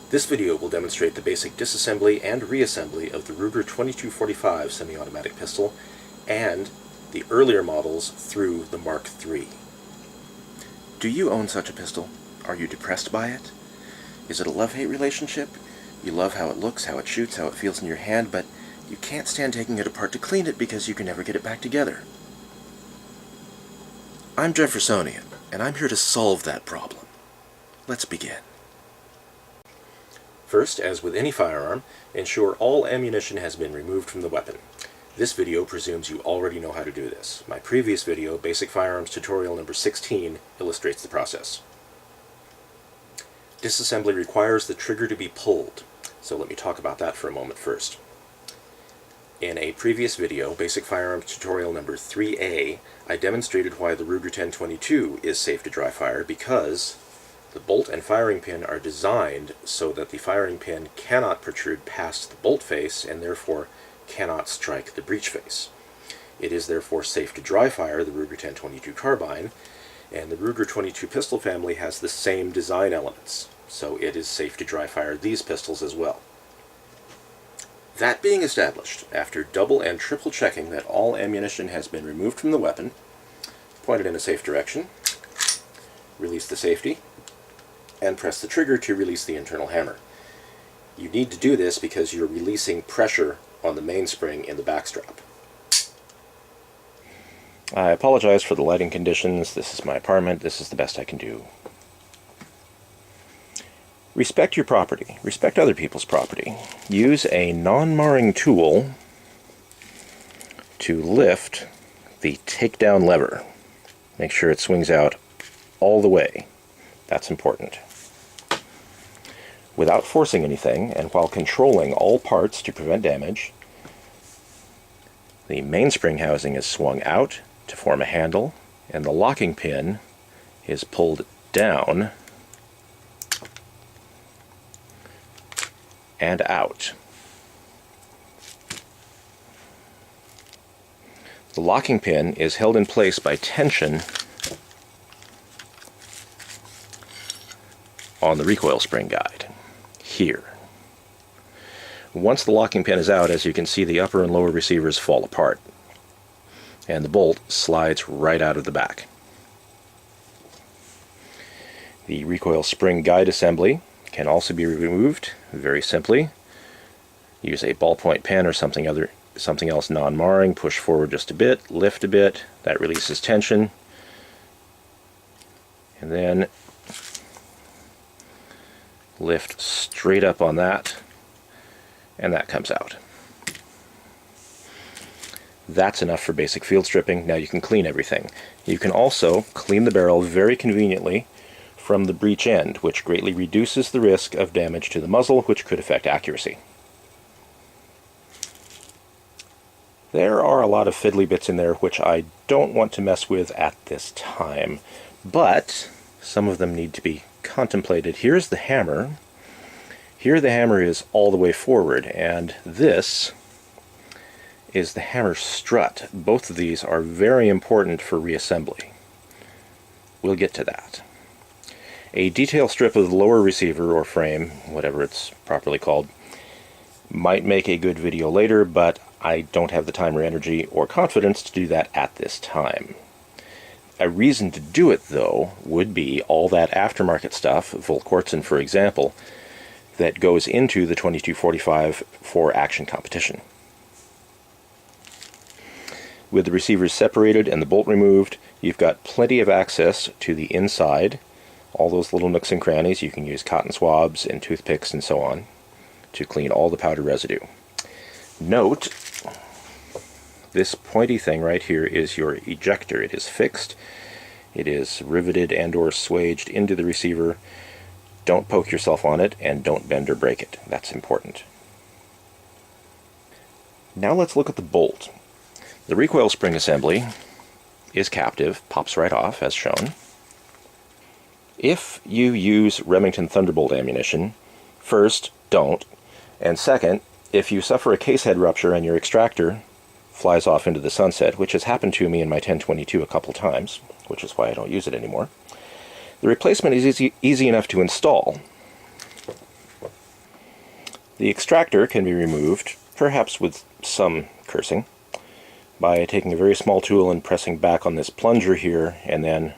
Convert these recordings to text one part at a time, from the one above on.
This video will demonstrate the basic disassembly and reassembly of the Ruger 2245 semi-automatic pistol and the earlier models through the Mark III. Do you own such a pistol? Are you depressed by it? Is it a love-hate relationship? You love how it looks, how it shoots, how it feels in your hand, but you can't stand taking it apart to clean it because you can never get it back together. I'm Jeffersonian, and I'm here to solve that problem. Let's begin. First, as with any firearm, ensure all ammunition has been removed from the weapon. This video presumes you already know how to do this. My previous video, Basic Firearms Tutorial number 16, illustrates the process. Disassembly requires the trigger to be pulled, so let me talk about that for a moment first. In a previous video, Basic Firearms Tutorial number 3A, I demonstrated why the Ruger 1022 is safe to dry fire because the bolt and firing pin are designed so that the firing pin cannot protrude past the bolt face and therefore cannot strike the breech face. It is therefore safe to dry fire the Ruger 1022 carbine, and the Ruger 22 pistol family has the same design elements, so it is safe to dry fire these pistols as well. That being established, after double and triple checking that all ammunition has been removed from the weapon, point it in a safe direction, release the safety, and press the trigger to release the internal hammer. You need to do this because you're releasing pressure on the mainspring in the backstrap. I apologize for the lighting conditions. This is my apartment. This is the best I can do. Respect your property. Respect other people's property. Use a non-marring tool to lift the takedown lever. Make sure it swings out all the way. That's important. Without forcing anything, and while controlling all parts to prevent damage, the mainspring housing is swung out to form a handle, and the locking pin is pulled down and out. The locking pin is held in place by tension on the recoil spring guide, here. Once the locking pin is out, as you can see, the upper and lower receivers fall apart, and the bolt slides right out of the back. The recoil spring guide assembly can also be removed very simply. Use a ballpoint pen or something else non-marring, push forward just a bit, lift a bit, that releases tension, and then lift straight up on that, and that comes out. That's enough for basic field stripping. Now you can clean everything. You can also clean the barrel very conveniently from the breech end, which greatly reduces the risk of damage to the muzzle, which could affect accuracy. There are a lot of fiddly bits in there which I don't want to mess with at this time, but some of them need to be contemplated. Here's the hammer. Here the hammer is all the way forward, and this is the hammer strut. Both of these are very important for reassembly. We'll get to that. A detail strip of the lower receiver or frame, whatever it's properly called, might make a good video later, but I don't have the time or energy or confidence to do that at this time. A reason to do it, though, would be all that aftermarket stuff, Volquartsen for example, that goes into the 2245 for action competition. With the receivers separated and the bolt removed, you've got plenty of access to the inside. All those little nooks and crannies. You can use cotton swabs and toothpicks and so on to clean all the powder residue. Note, this pointy thing right here is your ejector. It is fixed. It is riveted and or swaged into the receiver. Don't poke yourself on it, and don't bend or break it. That's important. Now let's look at the bolt. The recoil spring assembly is captive, pops right off as shown. If you use Remington Thunderbolt ammunition, first, don't, and second, if you suffer a case head rupture and your extractor flies off into the sunset, which has happened to me in my 1022 a couple times, which is why I don't use it anymore, the replacement is easy enough to install. The extractor can be removed, perhaps with some cursing, by taking a very small tool and pressing back on this plunger here, and then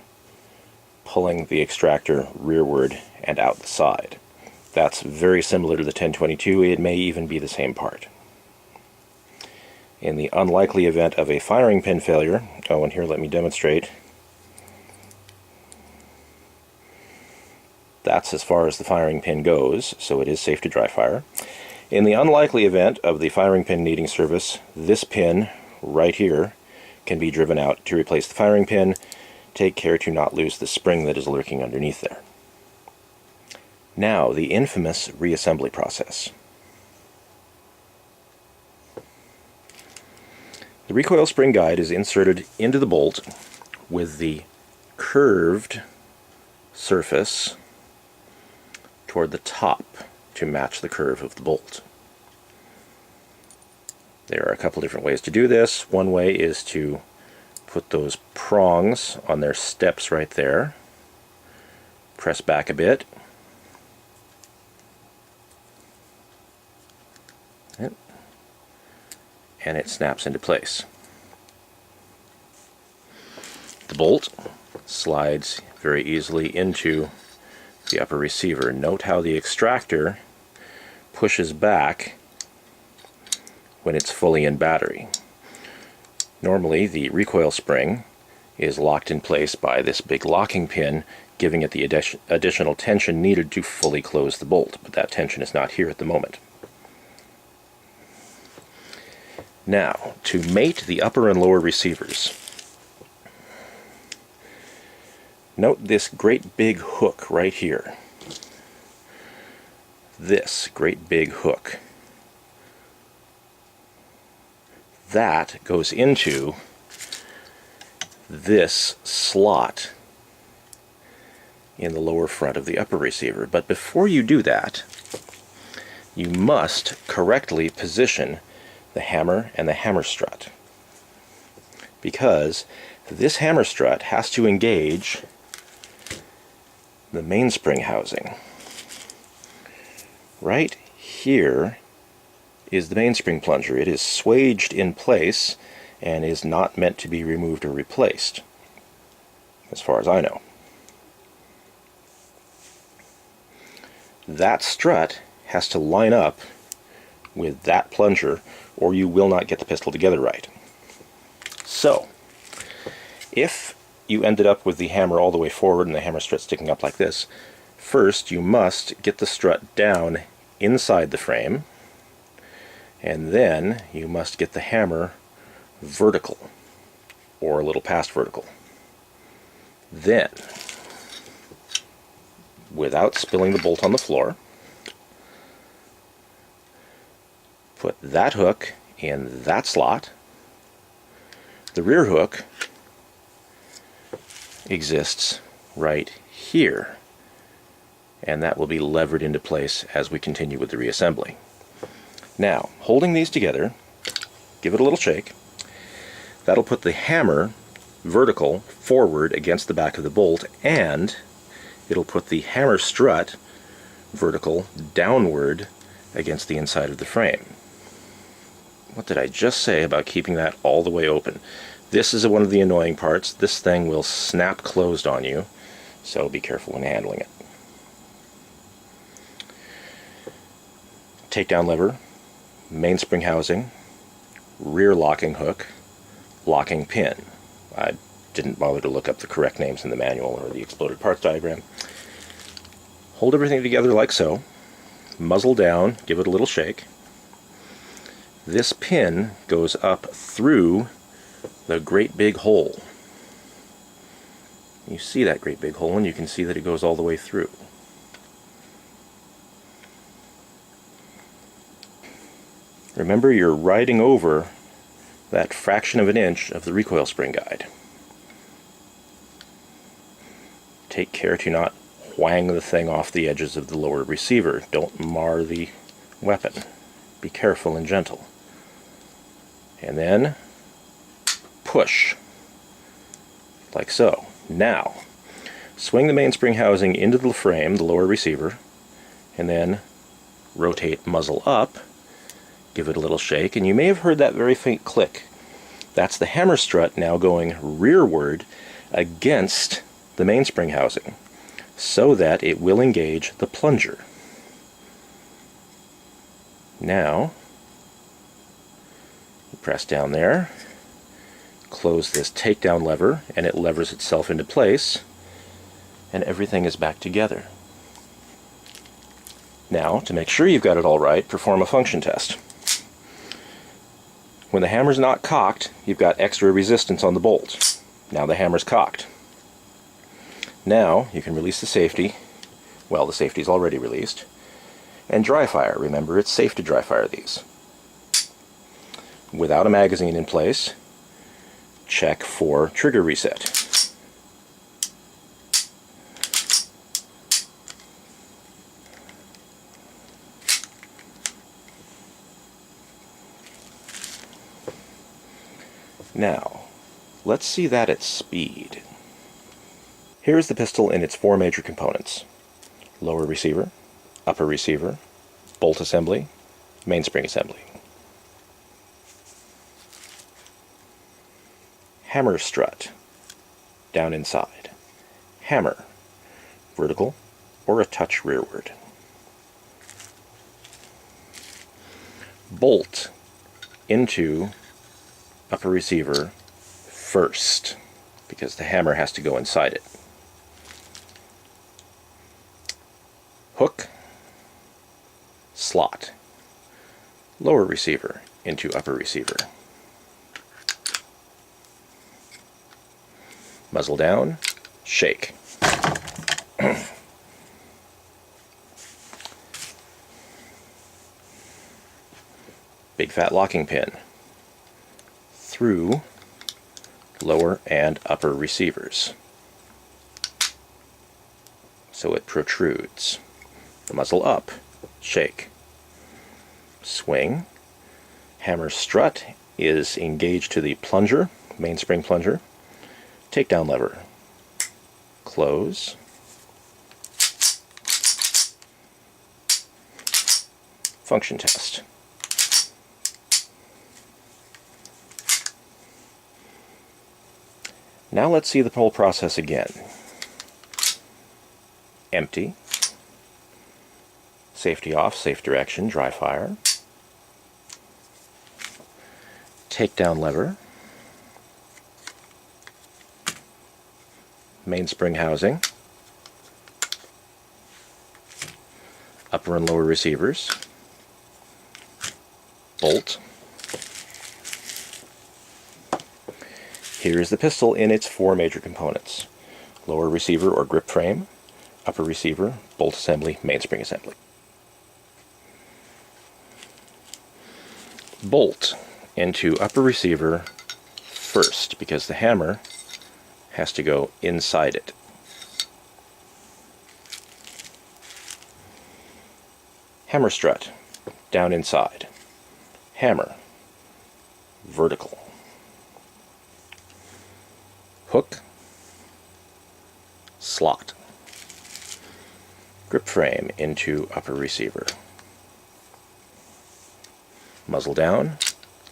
pulling the extractor rearward and out the side. That's very similar to the 1022. It may even be the same part. In the unlikely event of a firing pin failure, oh, and here let me demonstrate. That's as far as the firing pin goes, so it is safe to dry fire. In the unlikely event of the firing pin needing service, this pin right here can be driven out to replace the firing pin. Take care to not lose the spring that is lurking underneath there. Now, the infamous reassembly process. The recoil spring guide is inserted into the bolt with the curved surface toward the top to match the curve of the bolt. There are a couple different ways to do this. One way is to put those prongs on their steps right there, press back a bit, and it snaps into place. The bolt slides very easily into the upper receiver. Note how the extractor pushes back when it's fully in battery. Normally the recoil spring is locked in place by this big locking pin, giving it the additional tension needed to fully close the bolt, but that tension is not here at the moment. Now, to mate the upper and lower receivers, note this great big hook right here. This great big hook. That goes into this slot in the lower front of the upper receiver. But before you do that, you must correctly position the hammer and the hammer strut, because this hammer strut has to engage the mainspring housing. Right here is the mainspring plunger. It is swaged in place and is not meant to be removed or replaced, as far as I know. That strut has to line up with that plunger, or you will not get the pistol together right. So, if you ended up with the hammer all the way forward and the hammer strut sticking up like this, first you must get the strut down inside the frame, and then you must get the hammer vertical, or a little past vertical. Then, without spilling the bolt on the floor, put that hook in that slot. The rear hook exists right here, and that will be levered into place as we continue with the reassembly. Now, holding these together, give it a little shake. That'll put the hammer vertical forward against the back of the bolt, and it'll put the hammer strut vertical downward against the inside of the frame. What did I just say about keeping that all the way open? This is one of the annoying parts. This thing will snap closed on you, so be careful when handling it. Takedown lever, mainspring housing, rear locking hook, locking pin. I didn't bother to look up the correct names in the manual or the exploded parts diagram. Hold everything together like so, muzzle down, give it a little shake. This pin goes up through the great big hole. You see that great big hole, and you can see that it goes all the way through. Remember, you're riding over that fraction of an inch of the recoil spring guide. Take care to not whang the thing off the edges of the lower receiver. Don't mar the weapon. Be careful and gentle. And then push, like so. Now, swing the mainspring housing into the frame, the lower receiver, and then rotate muzzle up, give it a little shake, and you may have heard that very faint click. That's the hammer strut now going rearward against the mainspring housing so that it will engage the plunger. Now, you press down there, close this takedown lever, and it levers itself into place, and everything is back together. Now, to make sure you've got it all right, perform a function test. When the hammer's not cocked, you've got extra resistance on the bolt. Now the hammer's cocked. Now you can release the safety. Well, the safety's already released. And dry fire. Remember, it's safe to dry fire these. Without a magazine in place, check for trigger reset. Now, let's see that at speed. Here's the pistol in its four major components: lower receiver, upper receiver, bolt assembly, mainspring assembly. Hammer strut, down inside. Hammer, vertical or a touch rearward. Bolt into upper receiver first, because the hammer has to go inside it. Hook, slot, lower receiver into upper receiver. Muzzle down, shake. Big fat locking pin through lower and upper receivers, so it protrudes. The muzzle up, shake, swing. Hammer strut is engaged to the plunger, mainspring plunger. Takedown lever, close, function test. Now let's see the whole process again. Empty, safety off, safe direction, dry fire, takedown lever, mainspring housing, upper and lower receivers, bolt. Here is the pistol in its four major components: lower receiver or grip frame, upper receiver, bolt assembly, mainspring assembly. Bolt into upper receiver first, because the hammer has to go inside it. Hammer strut, down inside. Hammer, vertical. Hook, slot. Grip frame into upper receiver. Muzzle down,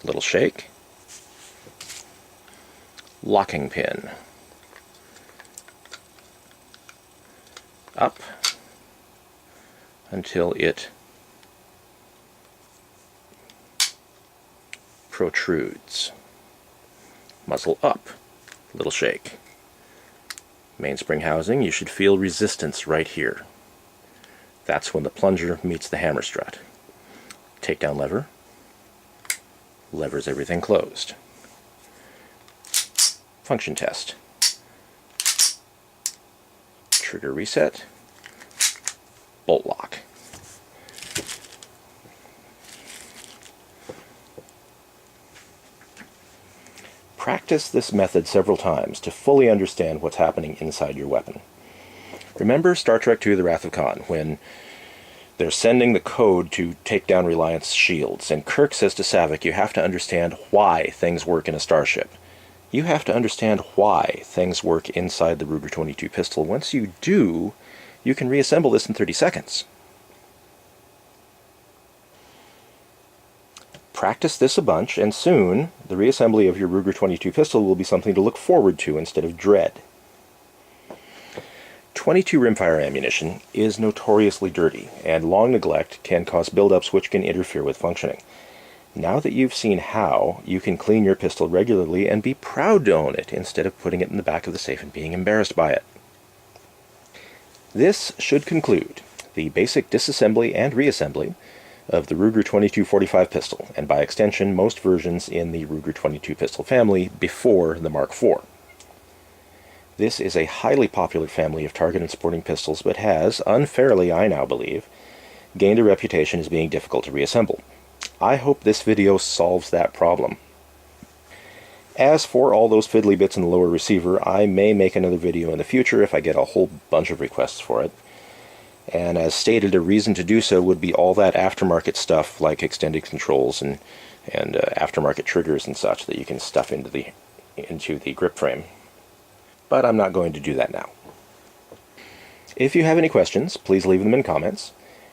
little shake. Locking pin. Up until it protrudes. Muzzle up, little shake. Mainspring housing, you should feel resistance right here. That's when the plunger meets the hammer strut. Takedown lever, levers everything closed. Function test. Trigger reset, bolt lock. Practice this method several times to fully understand what's happening inside your weapon. Remember Star Trek II: The Wrath of Khan, when they're sending the code to take down Reliance shields, and Kirk says to Saavik, you have to understand why things work in a starship. You have to understand why things work inside the Ruger 22 pistol. Once you do, you can reassemble this in 30 seconds. Practice this a bunch, and soon the reassembly of your Ruger 22 pistol will be something to look forward to instead of dread. 22 rimfire ammunition is notoriously dirty, and long neglect can cause buildups which can interfere with functioning. Now that you've seen how, you can clean your pistol regularly and be proud to own it instead of putting it in the back of the safe and being embarrassed by it. This should conclude the basic disassembly and reassembly of the Ruger 2245 pistol, and by extension most versions in the Ruger 22 pistol family before the Mark IV. This is a highly popular family of target and sporting pistols, but has, unfairly I now believe, gained a reputation as being difficult to reassemble. I hope this video solves that problem. As for all those fiddly bits in the lower receiver, I may make another video in the future if I get a whole bunch of requests for it. And as stated, a reason to do so would be all that aftermarket stuff like extended controls and aftermarket triggers and such that you can stuff into the grip frame. But I'm not going to do that now. If you have any questions, please leave them in comments.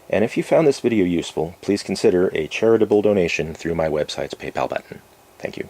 And if you found this video useful, please consider a charitable donation through my website's PayPal button. Thank you.